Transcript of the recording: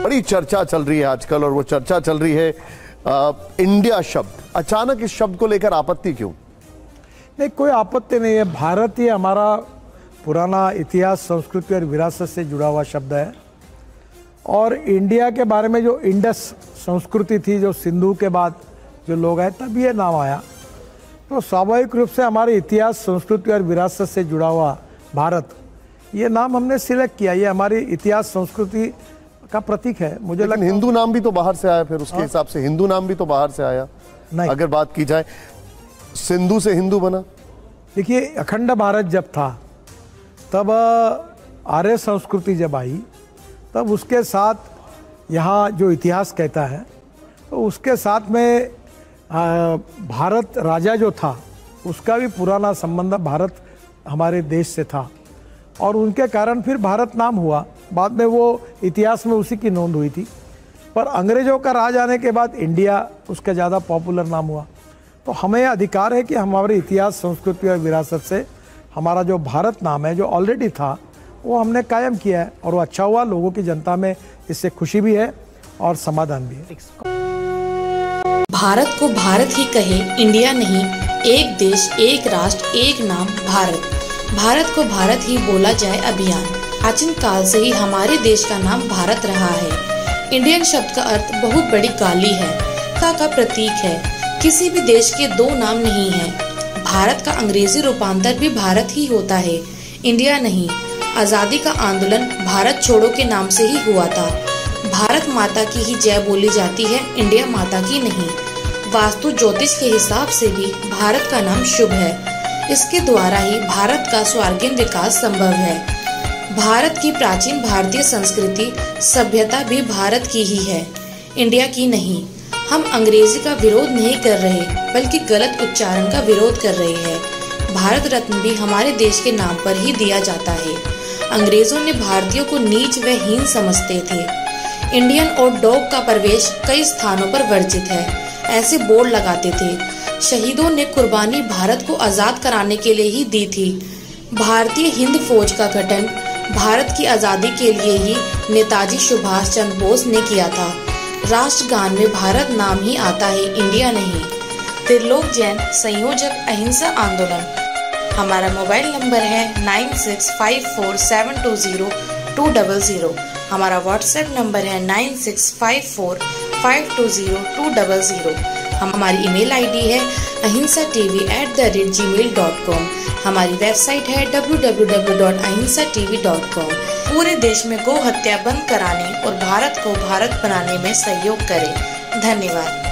बड़ी चर्चा चल रही है आजकल, और वो चर्चा चल रही है इंडिया शब्द। अचानक इस शब्द को लेकर आपत्ति क्यों? नहीं, कोई आपत्ति नहीं है। भारत ये हमारा पुराना इतिहास, संस्कृति और विरासत से जुड़ा हुआ शब्द है। और इंडिया के बारे में जो इंडस संस्कृति थी, जो सिंधु के बाद जो लोग आए, तब ये नाम आया। तो स्वाभाविक रूप से हमारे इतिहास, संस्कृति और विरासत से जुड़ा हुआ भारत, ये नाम हमने सिलेक्ट किया। ये हमारी इतिहास, संस्कृति का प्रतीक है। मुझे लगता है हिंदू नाम भी तो बाहर से आया, फिर उसके हिसाब से हिंदू नाम भी तो बाहर से आया। नहीं, अगर बात की जाए, सिंधु से हिंदू बना। देखिए, अखंड भारत जब था, तब आर्य संस्कृति जब आई, तब उसके साथ यहाँ जो इतिहास कहता है, तो उसके साथ में भारत राजा जो था, उसका भी पुराना संबंध भारत हमारे देश से था, और उनके कारण फिर भारत नाम हुआ। बाद में वो इतिहास में उसी की नोंद हुई थी। पर अंग्रेजों का राज आने के बाद इंडिया उसका ज़्यादा पॉपुलर नाम हुआ। तो हमें अधिकार है कि हमारे इतिहास, संस्कृति और विरासत से हमारा जो भारत नाम है, जो ऑलरेडी था, वो हमने कायम किया है, और वो अच्छा हुआ। लोगों की जनता में इससे खुशी भी है और समाधान भी है। भारत को भारत ही कहे, इंडिया नहीं। एक देश, एक राष्ट्र, एक नाम भारत। भारत को भारत ही बोला जाए अभियान। प्राचीन काल से ही हमारे देश का नाम भारत रहा है। इंडियन शब्द का अर्थ बहुत बड़ी गाली है, का प्रतीक है। किसी भी देश के दो नाम नहीं है। भारत का अंग्रेजी रूपांतर भी भारत ही होता है, इंडिया नहीं। आजादी का आंदोलन भारत छोड़ो के नाम से ही हुआ था। भारत माता की ही जय बोली जाती है, इंडिया माता की नहीं। वास्तु ज्योतिष के हिसाब से भी भारत का नाम शुभ है। इसके द्वारा ही भारत का स्वर्गीय विकास संभव है। भारत की प्राचीन भारतीय संस्कृति, सभ्यता भी भारत की ही है, इंडिया की नहीं। हम अंग्रेजी का विरोध नहीं कर रहे, बल्कि गलत उच्चारण का विरोध कर रहे हैं। भारत रत्न भी हमारे देश के नाम पर ही दिया जाता है। अंग्रेजों ने भारतीयों को नीच व हीन समझते थे। इंडियन और डॉग का प्रवेश कई स्थानों पर वर्जित है, ऐसे बोर्ड लगाते थे। शहीदों ने कुर्बानी भारत को आजाद कराने के लिए ही दी थी। भारतीय हिंद फौज का गठन भारत की आजादी के लिए ही नेताजी सुभाष चंद्र बोस ने किया था। राष्ट्रगान में भारत नाम ही आता है, इंडिया नहीं। त्रिलोक जैन, संयोजक, अहिंसा आंदोलन। हमारा मोबाइल नंबर है 9654720200। हमारा व्हाट्सएप नंबर है 9654520200। हमारी ईमेल आईडी है ahinsatv@gmail.com। हमारी वेबसाइट है www.ahinsatv.com। पूरे देश में गौ हत्या बंद कराने और भारत को भारत बनाने में सहयोग करें। धन्यवाद।